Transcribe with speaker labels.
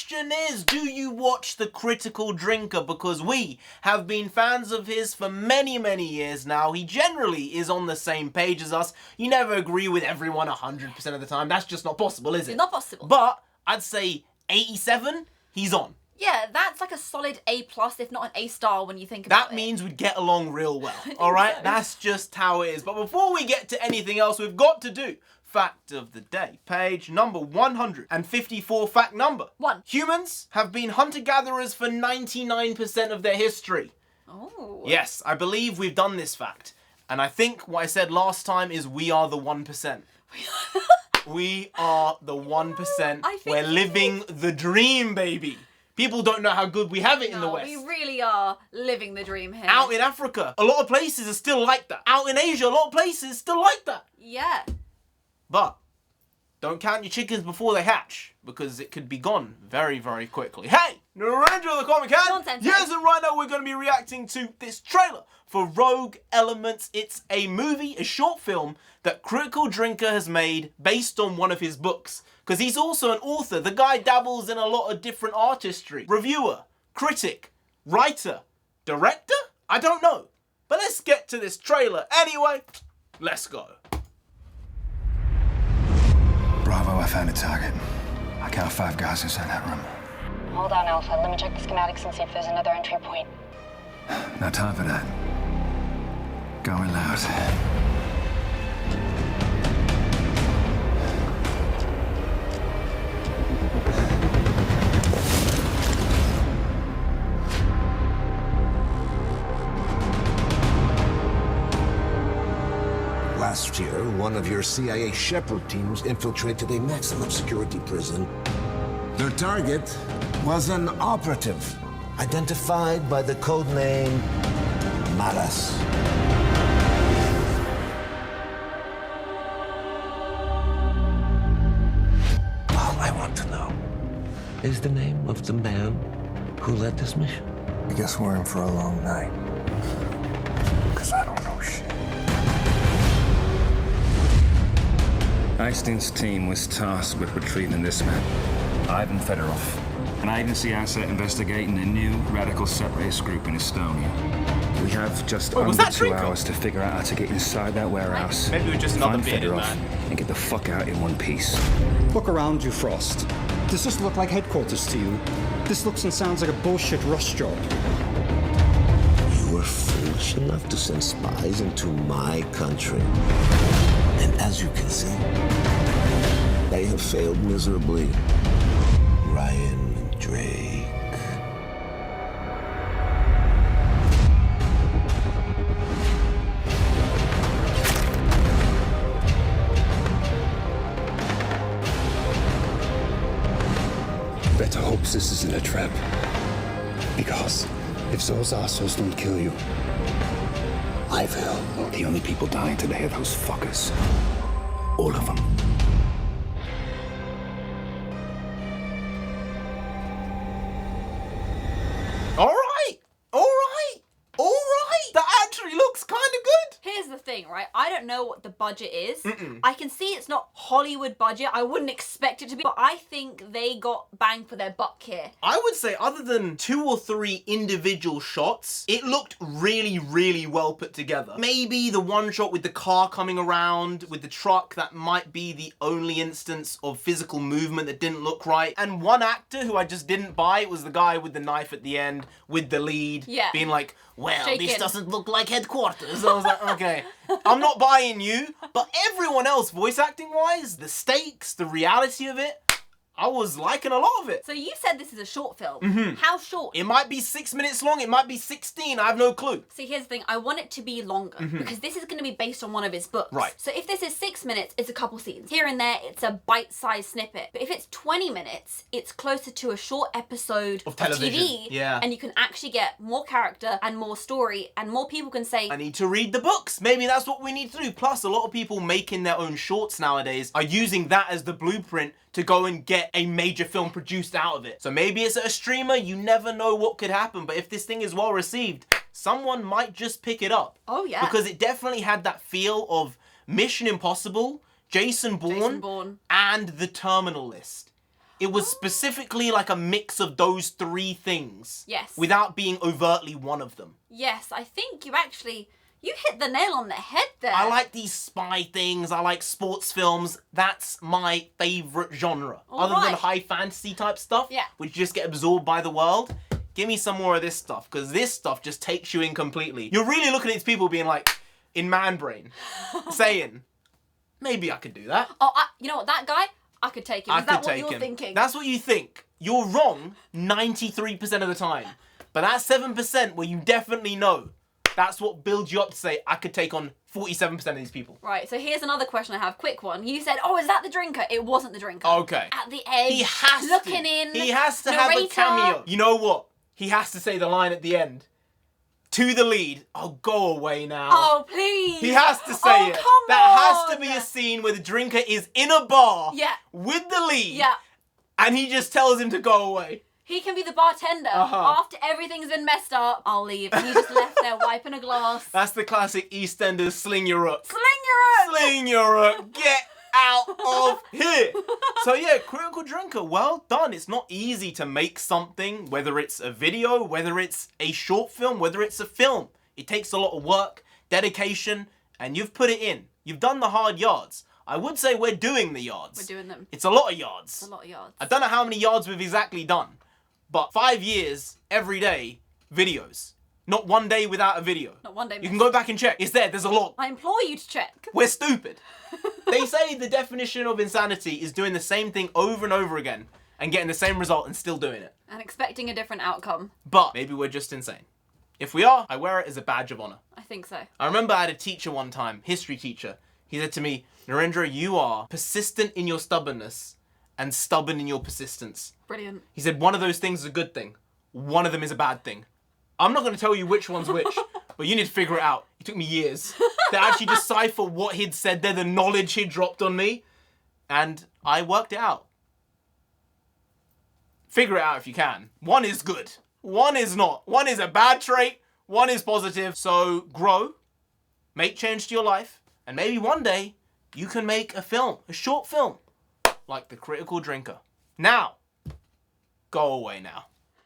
Speaker 1: question is, do you watch The Critical Drinker? Because we have been fans of his for many, many years now. He generally is on the same page as us. You never agree with everyone 100% of the time. That's just not possible, is it?
Speaker 2: It's not possible.
Speaker 1: But I'd say 87, he's on.
Speaker 2: Yeah, that's like a solid A+, if not an A* when you think about it.
Speaker 1: That means we'd get along real well, all right? So. That's just how it is. But before we get to anything else, we've got to do Fact of the Day. Page number 154, fact number
Speaker 2: 1.
Speaker 1: Humans have been hunter-gatherers for 99% of their history.
Speaker 2: Oh.
Speaker 1: Yes, I believe we've done this fact. And I think what I said last time is we are the 1%. We are the 1%. We're living the dream, baby. People don't know how good we have it in the West.
Speaker 2: We really are living the dream here.
Speaker 1: Out in Africa, a lot of places are still like that. Out in Asia, a lot of places still like that.
Speaker 2: Yeah.
Speaker 1: But don't count your chickens before they hatch, because it could be gone very, very quickly. Hey, NarendraTheComic. Yes, and right now we're going to be reacting to this trailer for Rogue Elements. It's a movie, a short film that Critical Drinker has made based on one of his books. Because he's also an author. The guy dabbles in a lot of different artistry. Reviewer, critic, writer, director? I don't know. But let's get to this trailer. Anyway, let's go.
Speaker 3: Bravo, I found a target. I count 5 guys inside that room.
Speaker 4: Hold on, Alpha. Let me check the schematics and see if there's another entry point.
Speaker 3: No time for that. Going loud.
Speaker 5: Last year, one of your CIA Shepherd teams infiltrated a maximum security prison. Their target was an operative, identified by the codename Malas. All I want to know is the name of the man who led this mission.
Speaker 3: I guess we're in for a long night. Because I don't know shit.
Speaker 6: Einstein's team was tasked with retrieving this man, Ivan Fedorov, an agency asset investigating a new radical separatist group in Estonia. We have just under 2 hours to figure out how to get inside that warehouse,
Speaker 1: Maybe we're just another
Speaker 6: find
Speaker 1: bearded
Speaker 6: Fedorov,
Speaker 1: man.
Speaker 6: and get the fuck out in one piece.
Speaker 7: Look around you, Frost. Does this look like headquarters to you? This looks and sounds like a bullshit rush job.
Speaker 5: You were foolish enough to send spies into my country. And as you can see, they have failed miserably. Ryan and Drake.
Speaker 7: Better hopes this isn't a trap. Because if those assholes don't kill you, I will.
Speaker 6: The only people dying today are those fuckers.
Speaker 5: All of them.
Speaker 1: All right. That actually looks kind of good.
Speaker 2: Here's the thing, right? I don't know what the budget is. I can see it's not Hollywood budget. I wouldn't expect it to be, but I think they got bang for their buck here.
Speaker 1: I would say other than 2 or 3 individual shots, it looked really, really well put together. Maybe the one shot with the car coming around, with the truck, that might be the only instance of physical movement that didn't look right. And one actor who I just didn't buy was the guy with the knife at the end, with the lead, being like, well, this doesn't look like headquarters. I was like, okay, I'm not buying you. But everyone else, voice acting wise, the stakes, the reality of it, I was liking a lot of it.
Speaker 2: So you said this is a short film. How short?
Speaker 1: It might be 6 minutes long, it might be 16, I have no clue.
Speaker 2: See, here's the thing, I want it to be longer because this is going to be based on one of his books.
Speaker 1: Right.
Speaker 2: So if this is 6 minutes, it's a couple scenes. Here and there, it's a bite-sized snippet. But if it's 20 minutes, it's closer to a short episode of
Speaker 1: television.
Speaker 2: TV.
Speaker 1: Yeah.
Speaker 2: And you can actually get more character and more story, and more people can say,
Speaker 1: I need to read the books. Maybe that's what we need to do. Plus, a lot of people making their own shorts nowadays are using that as the blueprint to go and get a major film produced out of it. So maybe it's a streamer, you never know what could happen, but if this thing is well received, someone might just pick it up.
Speaker 2: Oh yeah.
Speaker 1: Because it definitely had that feel of Mission Impossible, Jason Bourne, and The Terminal List. It was specifically like a mix of those three things.
Speaker 2: Yes.
Speaker 1: Without being overtly one of them.
Speaker 2: Yes, I think you hit the nail on the head there.
Speaker 1: I like these spy things. I like sports films. That's my favourite genre. Other than high fantasy type stuff,
Speaker 2: Yeah.
Speaker 1: which just get absorbed by the world. Give me some more of this stuff, because this stuff just takes you in completely. You're really looking at these people being like, in man brain, saying, maybe I could do that.
Speaker 2: Oh, you know what? That guy, I could take him. Is that what you're thinking?
Speaker 1: That's what you think. You're wrong 93% of the time. But that 7% where you definitely know, that's what builds you up to say, I could take on 47% of these people.
Speaker 2: Right, so here's another question I have. Quick one. You said, oh, is that the drinker? It wasn't the drinker.
Speaker 1: Okay.
Speaker 2: At the edge,
Speaker 1: He has
Speaker 2: looking
Speaker 1: to.
Speaker 2: in.
Speaker 1: He has to have a
Speaker 2: narrator.
Speaker 1: cameo. You know what? He has to say the line at the end. To the lead. Oh, go away now.
Speaker 2: Oh, please.
Speaker 1: He has to say it.
Speaker 2: Come
Speaker 1: That has
Speaker 2: on.
Speaker 1: to be a scene where the drinker is in a bar
Speaker 2: Yeah.
Speaker 1: with the lead.
Speaker 2: Yeah.
Speaker 1: And he just tells him to go away.
Speaker 2: He can be the bartender. After everything's been messed up, I'll leave. And he just left there wiping a glass.
Speaker 1: That's the classic EastEnders sling your rook.
Speaker 2: Sling your rope.
Speaker 1: Sling your rook. Get out of here. So yeah, Critical Drinker, well done. It's not easy to make something, whether it's a video, whether it's a short film, whether it's a film. It takes a lot of work, dedication, and you've put it in. You've done the hard yards. I would say we're doing the yards.
Speaker 2: We're doing them.
Speaker 1: It's a lot of yards.
Speaker 2: It's a lot of yards.
Speaker 1: I don't know how many yards we've exactly done, but 5 years, every day, videos. Not one day without a video.
Speaker 2: Not one day
Speaker 1: You can
Speaker 2: missed.
Speaker 1: go back and check. It's there. There's a log.
Speaker 2: I implore you to check.
Speaker 1: We're stupid. They say the definition of insanity is doing the same thing over and over again and getting the same result and still doing it.
Speaker 2: And expecting a different outcome.
Speaker 1: But maybe we're just insane. If we are, I wear it as a badge of honor.
Speaker 2: I think so.
Speaker 1: I remember I had a teacher one time, history teacher. He said to me, Narendra, you are persistent in your stubbornness and stubborn in your persistence.
Speaker 2: Brilliant.
Speaker 1: He said one of those things is a good thing. One of them is a bad thing. I'm not going to tell you which one's which, but you need to figure it out. It took me years to actually decipher what he'd said there, the knowledge he'd dropped on me, and I worked it out. Figure it out if you can. One is good. One is not. One is a bad trait. One is positive. So grow, make change to your life, and maybe one day you can make a film, a short film, like The Critical Drinker. Now, go away now.